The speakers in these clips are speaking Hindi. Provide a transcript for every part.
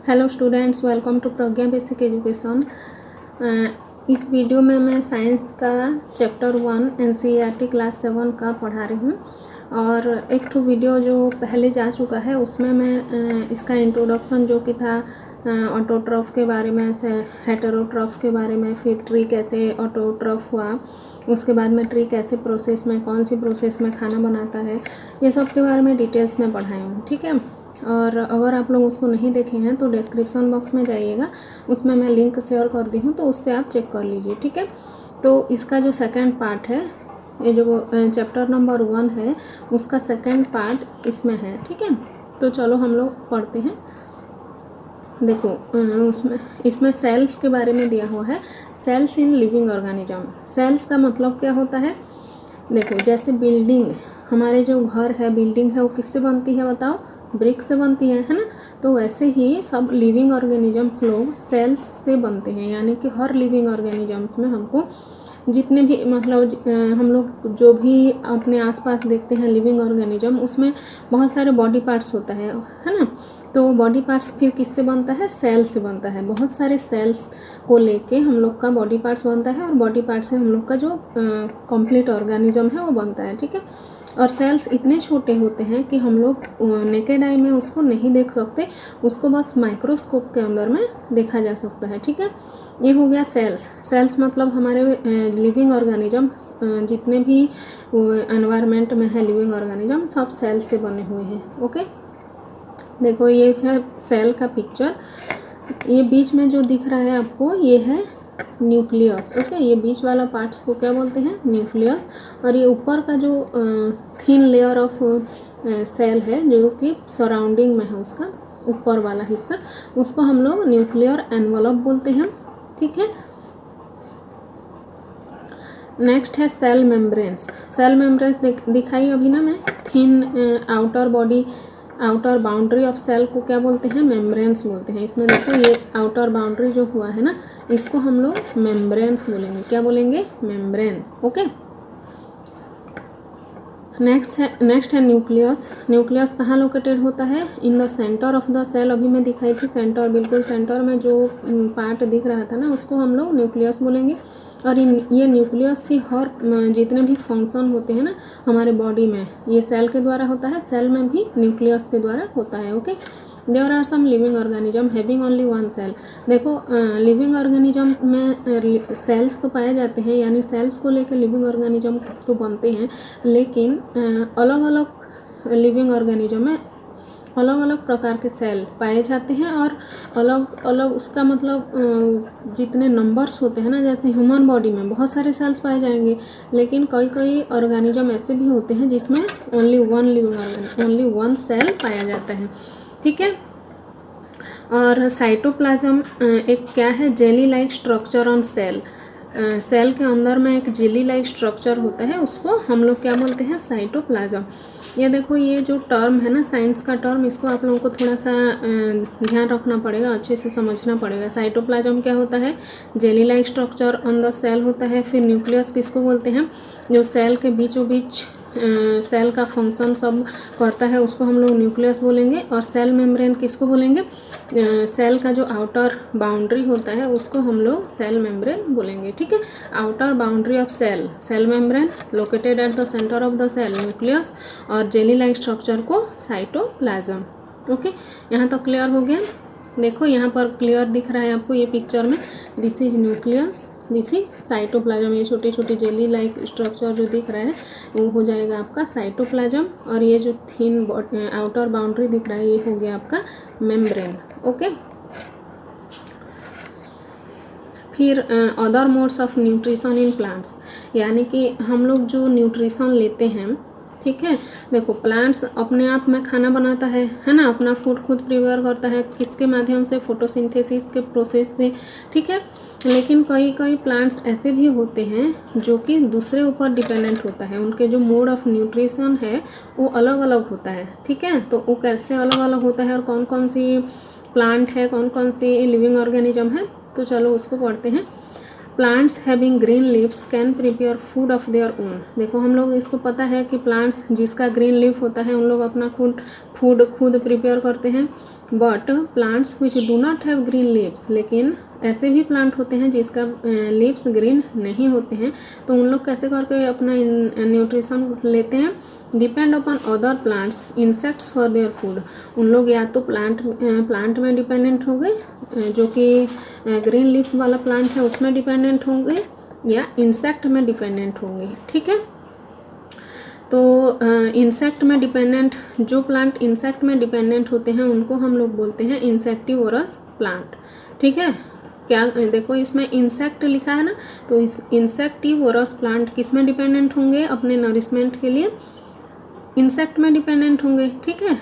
Hello students, welcome to Pragya basic education. इस वीडियो में मैं साइंस का चैप्टर 1 एनसीईआरटी क्लास 7 का पढ़ा रही हूँ। और एक तो वीडियो जो पहले जा चुका है उसमें मैं इसका इंट्रोडक्शन जो कि था ऑटोट्रॉफ के बारे में, से हेटेरोट्रॉफ के बारे में, फिर ट्री कैसे ऑटोट्रॉफ हुआ, उसके बाद में ट्री कैसे प्रोसेस में, कौन सी प्रोसेस में खाना बनाता है, ये सब के बारे में डिटेल्स में पढ़ाई हूँ। ठीक है। और अगर आप लोग उसको नहीं देखे हैं तो डिस्क्रिप्शन बॉक्स में जाइएगा, उसमें मैं लिंक शेयर कर दी हूँ, तो उससे आप चेक कर लीजिए। ठीक है। तो इसका जो सेकंड पार्ट है, ये जो चैप्टर नंबर 1 है उसका सेकंड पार्ट इसमें है। ठीक है। तो चलो हम लोग पढ़ते हैं। देखो इसमें सेल्स के बारे में दिया हुआ है, cells in living organism. Cells का मतलब क्या होता है? देखो, जैसे बिल्डिंग, हमारे जो घर है, बिल्डिंग है, वो किससे बनती है बताओ? ब्रिक से बनती है ना। तो वैसे ही सब लिविंग ऑर्गेनिजम्स लोग सेल्स से बनते हैं, यानी कि हर लिविंग ऑर्गेनिजम्स में हमको जितने भी मतलब हम लोग जो भी अपने आसपास देखते हैं लिविंग ऑर्गेनिज्म, उसमें बहुत सारे बॉडी पार्ट्स होता है ना। तो बॉडी पार्ट्स फिर किससे बनता है? सेल से बनता है। बहुत सारे सेल्स को लेके हम लोग का बॉडी पार्ट्स बनता है, और बॉडी पार्ट्स से हम लोग का जो कंप्लीट ऑर्गेनिज्म है वो बनता है। ठीक है। और सेल्स इतने छोटे होते हैं कि हम लोग नेकेड आई में उसको नहीं देख सकते, उसको बस माइक्रोस्कोप के अंदर में देखा जा सकता है। ठीक है। ये हो गया सेल्स। सेल्स मतलब हमारे लिविंग ऑर्गेनिज्म, जितने भी एनवायरनमेंट में है लिविंग ऑर्गेनिज्म, सब सेल्स से बने हुए हैं। ओके। देखो, ये है सेल का पिक्चर। ये बीच में जो दिख रहा है आपको, ये है न्यूक्लियस। ओके। ये बीच वाला पार्ट्स को क्या बोलते हैं? न्यूक्लियस। और ये ऊपर का जो थिन लेयर ऑफ सेल है जो कि सराउंडिंग में है, उसका ऊपर वाला हिस्सा, उसको हम लोग न्यूक्लियर एनवलप बोलते हैं। ठीक है। नेक्स्ट है सेल मेम्ब्रेन्स। सेल मेम्ब्रेन्स दिखाई अभी ना मैं, thin outer body, outer boundary of cell को क्या बोलते हैं? मेम्ब्रेन्स बोलते हैं। इसमें देखो, ये आउटर बाउंड्री जो हुआ है ना, इसको हम लोग मेम्ब्रेन्स बोलेंगे। क्या बोलेंगे? मेम्ब्रेन। ओके। नेक्स्ट है न्यूक्लियस। न्यूक्लियस कहाँ लोकेटेड होता है? In the centre of the cell. अभी मैं दिखाई थी सेंटर, बिल्कुल सेंटर में जो पार्ट दिख रहा था ना, उसको हम लोग न्यूक्लियस बोलेंगे। और ये न्यूक्लियस ही हर जितने भी फंक्शन होते हैं ना हमारे बॉडी में, ये सेल के द्वारा होता है। सेल में भी न्यूक्लियस के द्वारा होता है। Okay. There are some living organism having only one cell. देखो, लिविंग ऑर्गेनिज्म में सेल्स तो पाए जाते हैं, यानी सेल्स को लेकर लिविंग ऑर्गेनिज्म तो बनते हैं, लेकिन अलग अलग लिविंग ऑर्गेनिज्म में अलग अलग प्रकार के सेल पाए जाते हैं, और अलग अलग उसका मतलब जितने नंबर्स होते हैं ना, जैसे ह्यूमन बॉडी में बहुत सारे सेल्स पाए जाएंगे, लेकिन कई ऑर्गेनिज्म ऐसे भी होते हैं जिसमें ओनली वन सेल पाया जाता है। ठीक है। और साइटोप्लाज्म एक क्या है? Jelly like structure on cell. Cell के अंदर में एक जेली लाइक स्ट्रक्चर होता है, उसको हम लोग क्या बोलते हैं? साइटोप्लाज्म। ये देखो, ये जो टर्म है ना, साइंस का टर्म, इसको आप लोगों को थोड़ा सा ध्यान रखना पड़ेगा, अच्छे से समझना पड़ेगा। साइटोप्लाज्म क्या होता है? Jelly like structure on the cell होता है। फिर न्यूक्लियस किसको बोलते हैं? जो सेल के बीचों बीच सेल का फंक्शन सब करता है, उसको हम लोग न्यूक्लियस बोलेंगे। और सेल मेम्ब्रेन किसको बोलेंगे? सेल का जो आउटर बाउंड्री होता है उसको हम लोग सेल मेम्ब्रेन बोलेंगे। ठीक है। Outer boundary of cell membrane located at the centre of the cell, nucleus. और जेली लाइक स्ट्रक्चर को साइटोप्लाज्म। ओके। यहाँ तक क्लियर हो गया? देखो, यहाँ पर क्लियर दिख रहा है आपको ये पिक्चर में, this is nucleus, this is cytoplasm. ये छोटी छोटी जेली लाइक स्ट्रक्चर जो दिख रहा है वो हो जाएगा आपका साइटोप्लाज्म, और ये जो थिन आउटर बाउंड्री दिख रहा है ये हो गया आपका मेम्ब्रेन। ओके। फिर other modes of nutrition in plants, यानी कि हम लोग जो न्यूट्रिशन लेते हैं, ठीक है। देखो, प्लांट्स अपने आप में खाना बनाता है ना, अपना फूड खुद प्रिपेयर करता है। किसके माध्यम से? फोटोसिंथेसिस के प्रोसेस से। ठीक है। लेकिन कई प्लांट्स ऐसे भी होते हैं जो कि दूसरे ऊपर डिपेंडेंट होता है, उनके जो मोड ऑफ न्यूट्रिशन है वो अलग अलग होता है। ठीक है। तो वो कैसे अलग अलग होता है और कौन कौन सी प्लांट है, कौन कौन सी लिविंग ऑर्गेनिज्म है, तो चलो उसको पढ़ते हैं। Plants having green leaves can prepare food of their own. देखो हम लोग इसको पता है कि प्लांट्स जिसका ग्रीन लीफ होता है उन लोग अपना फूड खुद प्रिपेयर करते हैं। But plants which do not have green leaves, लेकिन ऐसे भी प्लांट होते हैं जिसका लीव्स ग्रीन नहीं होते हैं, तो उन लोग कैसे करके अपना न्यूट्रिशन लेते हैं? Depend upon other plants insects for their food. उन लोग या तो प्लांट में डिपेंडेंट होंगे, जो कि ग्रीन लीफ वाला प्लांट है उसमें डिपेंडेंट होंगे, या इंसेक्ट में डिपेंडेंट होंगे। ठीक है, तो इंसेक्ट में डिपेंडेंट, जो प्लांट इंसेक्ट में डिपेंडेंट होते हैं उनको हम लोग बोलते हैं इंसेक्टिवोरस प्लांट। ठीक है, क्या देखो इसमें इंसेक्ट लिखा है ना, तो इस इंसेक्टिवोरस प्लांट किस में डिपेंडेंट होंगे? अपने नरिशमेंट के लिए इंसेक्ट में डिपेंडेंट होंगे। ठीक है,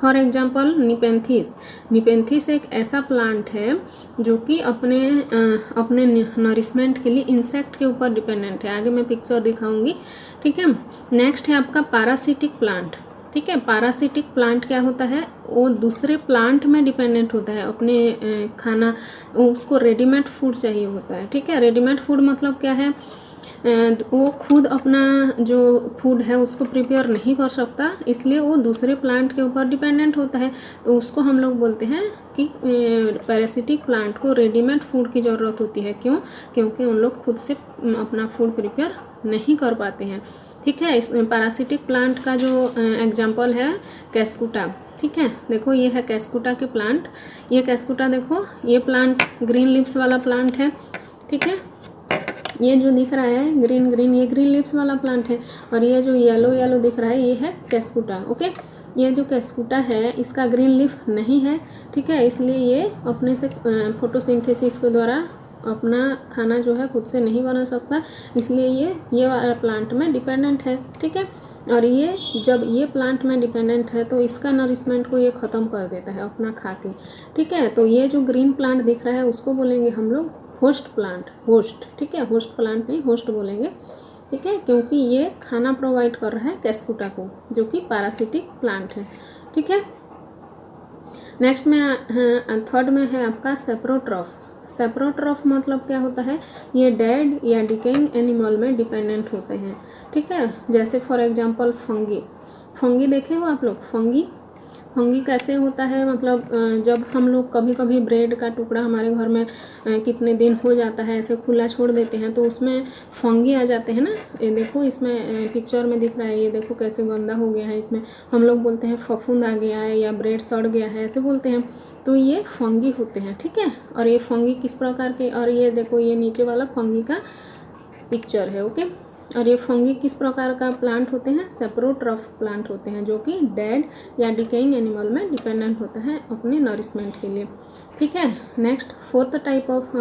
फॉर एग्जाम्पल निपेंथिस। निपेंथिस एक ऐसा प्लांट है जो कि अपने नरिशमेंट के लिए इंसेक्ट के ऊपर डिपेंडेंट है। आगे मैं पिक्चर दिखाऊंगी। ठीक है, नेक्स्ट है आपका पैरासिटिक प्लांट। ठीक है, पैरासिटिक प्लांट क्या होता है? वो दूसरे प्लांट में डिपेंडेंट होता है, अपने खाना उसको रेडीमेड फूड चाहिए होता है। ठीक है, रेडीमेड फूड मतलब क्या है? वो खुद अपना जो फूड है उसको प्रिपेयर नहीं कर सकता, इसलिए वो दूसरे प्लांट के ऊपर डिपेंडेंट होता है। तो उसको हम लोग बोलते हैं कि पैरासिटिक प्लांट को रेडीमेड फूड की ज़रूरत होती है। क्यों? क्योंकि उन लोग खुद से अपना फूड प्रिपेयर नहीं कर पाते हैं। ठीक है, इस पैरासिटिक प्लांट का जो एग्जाम्पल है कैस्कुटा। ठीक है, देखो ये है कैस्कुटा के प्लांट। ये कैस्कुटा देखो, ये प्लांट ग्रीन लीव्स वाला प्लांट है। ठीक है, ये जो दिख रहा है ग्रीन ग्रीन, ये ग्रीन लीव्स वाला प्लांट है, और ये जो येलो येलो दिख रहा है ये है कैस्कुटा। ओके, ये जो कैस्कुटा है इसका ग्रीन लीफ नहीं है। ठीक है, इसलिए ये अपने से फोटोसिंथेसिस के द्वारा अपना खाना जो है खुद से नहीं बना सकता, इसलिए ये वाला प्लांट में डिपेंडेंट है। ठीक है, और ये जब ये प्लांट में डिपेंडेंट है तो इसका नरिशमेंट को ये ख़त्म कर देता है अपना खा के। ठीक है, तो ये जो ग्रीन प्लांट दिख रहा है उसको बोलेंगे हम लोग होस्ट प्लांट। होस्ट, ठीक है, होस्ट प्लांट नहीं होस्ट बोलेंगे। ठीक है, क्योंकि ये खाना प्रोवाइड कर रहा है कैस्कुटा को, जो कि पैरासिटिक प्लांट है। ठीक है, नेक्स्ट में थर्ड में है आपका सेप्रोट्रॉफ। सेप्रोट्रॉफ मतलब क्या होता है? ये डेड या डिकेइंग एनिमल में डिपेंडेंट होते हैं। ठीक है, जैसे फॉर एग्जांपल फंगी। फंगी देखे हो आप लोग? फंगी कैसे होता है? मतलब जब हम लोग कभी कभी ब्रेड का टुकड़ा हमारे घर में कितने दिन हो जाता है ऐसे खुला छोड़ देते हैं, तो उसमें फंगी आ जाते हैं ना। ये देखो इसमें पिक्चर में दिख रहा है, ये देखो कैसे गंदा हो गया है। इसमें हम लोग बोलते हैं फफूंद आ गया है या ब्रेड सड़ गया है, ऐसे बोलते हैं। तो ये फंगी होते हैं। ठीक है, और ये फंगी किस प्रकार के, और ये देखो ये नीचे वाला फंगी का पिक्चर है। ओके, और ये फंगी किस प्रकार का प्लांट होते हैं? सेप्रोट्रॉफ प्लांट होते हैं, जो कि डेड या डिकेइंग एनिमल में डिपेंडेंट होता है अपने नरिशमेंट के लिए। ठीक है, नेक्स्ट फोर्थ टाइप ऑफ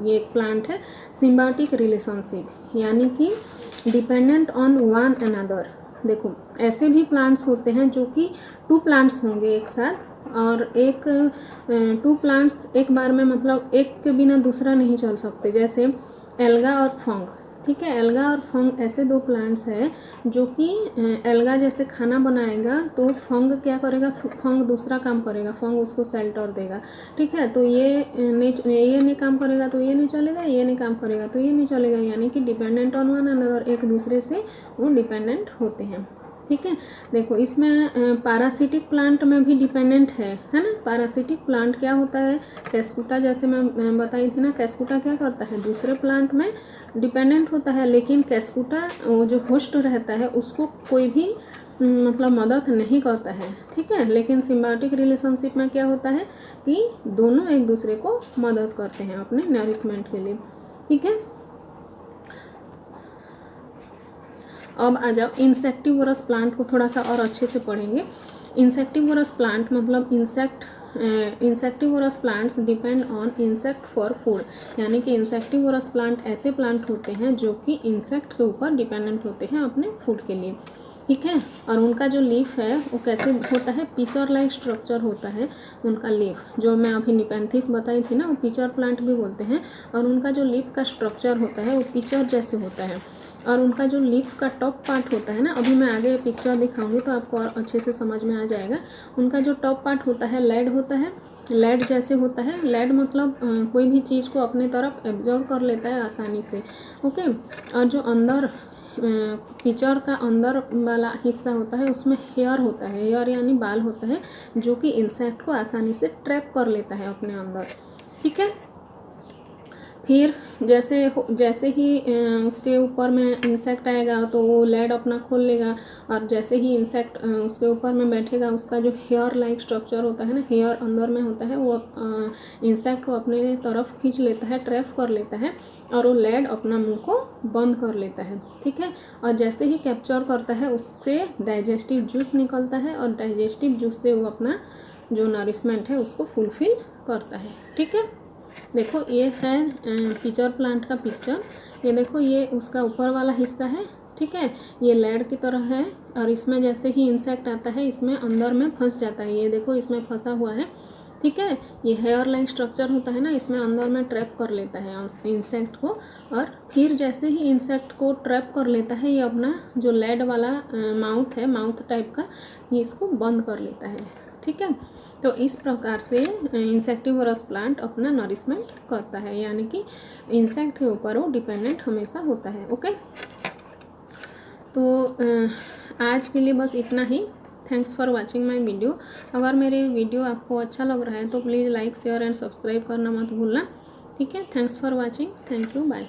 ये प्लांट है सिम्बायोटिक रिलेशनशिप, यानी कि डिपेंडेंट ऑन वन अनदर। देखो ऐसे भी प्लांट्स होते हैं जो कि टू प्लांट्स होंगे एक साथ, और टू प्लांट्स एक बार में, मतलब एक के बिना दूसरा नहीं चल सकते, जैसे एल्गा और फंग। ठीक है, एल्गा और फंग ऐसे दो प्लांट्स हैं जो कि एल्गा जैसे खाना बनाएगा तो फंग क्या करेगा? फंग दूसरा काम करेगा, फंग उसको शेल्टर देगा। ठीक है, तो ये नहीं काम करेगा तो ये नहीं चलेगा, ये नहीं काम करेगा तो ये नहीं चलेगा, यानी कि डिपेंडेंट ऑन वन अनदर, एक दूसरे से वो डिपेंडेंट होते हैं। ठीक है, देखो इसमें पैरासिटिक प्लांट में भी डिपेंडेंट है ना। पैरासिटिक प्लांट क्या होता है? कैस्कुटा, जैसे मैं बताई थी ना, कैस्कुटा क्या करता है? दूसरे प्लांट में डिपेंडेंट होता है, लेकिन कैस्कुटा वो जो होस्ट रहता है उसको कोई भी मतलब मदद नहीं करता है। ठीक है, लेकिन सिम्बायोटिक रिलेशनशिप में क्या होता है कि दोनों एक दूसरे को मदद करते हैं अपने नरिशमेंट के लिए। ठीक है, अब आ जाओ इंसेक्टिवोरस प्लांट को थोड़ा सा और अच्छे से पढ़ेंगे। इंसेक्टिवोरस प्लांट मतलब insectivorous plants depend on insect for food, यानी कि इंसेक्टिवोरस प्लांट ऐसे प्लांट होते हैं जो कि इंसेक्ट के ऊपर डिपेंडेंट होते हैं अपने फूड के लिए। ठीक है, और उनका जो लीफ है वो कैसे होता है? पिचर लाइक स्ट्रक्चर होता है उनका लीफ, जो मैं अभी निपेंथिस बताई थी ना, वो पिचर प्लांट भी बोलते हैं। और उनका जो लीफ का स्ट्रक्चर होता है वो पिचर जैसे होता है, और उनका जो लीफ का टॉप पार्ट होता है ना, अभी मैं आगे पिक्चर दिखाऊंगी तो आपको और अच्छे से समझ में आ जाएगा। उनका जो टॉप पार्ट होता है लेड होता है, लेड जैसे होता है। लेड मतलब कोई भी चीज़ को अपने तरफ एब्जॉर्ब कर लेता है आसानी से। ओके, और जो अंदर पिक्चर का अंदर वाला हिस्सा होता है उसमें हेयर होता है। हेयर यानी बाल होता है जो कि इंसेक्ट को आसानी से ट्रैप कर लेता है अपने अंदर। ठीक है, फिर जैसे ही उसके ऊपर में इंसेक्ट आएगा तो वो लेड अपना खोल लेगा, और जैसे ही इंसेक्ट उसके ऊपर में बैठेगा उसका जो हेयर लाइक स्ट्रक्चर होता है ना, हेयर अंदर में होता है, वो इंसेक्ट को अपने तरफ खींच लेता है, ट्रैप कर लेता है, और वो लेड अपना मुंह को बंद कर लेता है। ठीक है, और जैसे ही कैप्चर करता है उससे डाइजेस्टिव जूस निकलता है, और डाइजेस्टिव जूस से वो अपना जो नरिशमेंट है उसको फुलफिल करता है। ठीक है, देखो ये है पिचर प्लांट का पिक्चर। ये देखो ये उसका ऊपर वाला हिस्सा है। ठीक है, ये लेड की तरह है, और इसमें जैसे ही इंसेक्ट आता है इसमें अंदर में फंस जाता है। ये देखो इसमें फंसा हुआ है। ठीक है, ये हेयर लाइक स्ट्रक्चर होता है ना, इसमें अंदर में ट्रैप कर लेता है इंसेक्ट को, और फिर जैसे ही इंसेक्ट को ट्रैप कर लेता है ये अपना जो लेड वाला माउथ है, माउथ टाइप का, ये इसको बंद कर लेता है। ठीक है, तो इस प्रकार से इंसेक्टिवोरस प्लांट अपना नरिशमेंट करता है, यानी कि इंसेक्ट के ऊपर वो डिपेंडेंट हमेशा होता है। ओके, तो आज के लिए बस इतना ही। Thanks for watching my video. अगर मेरे वीडियो आपको अच्छा लग रहा है तो please like share and subscribe करना मत भूलना। ठीक है, thanks for watching, thank you, bye.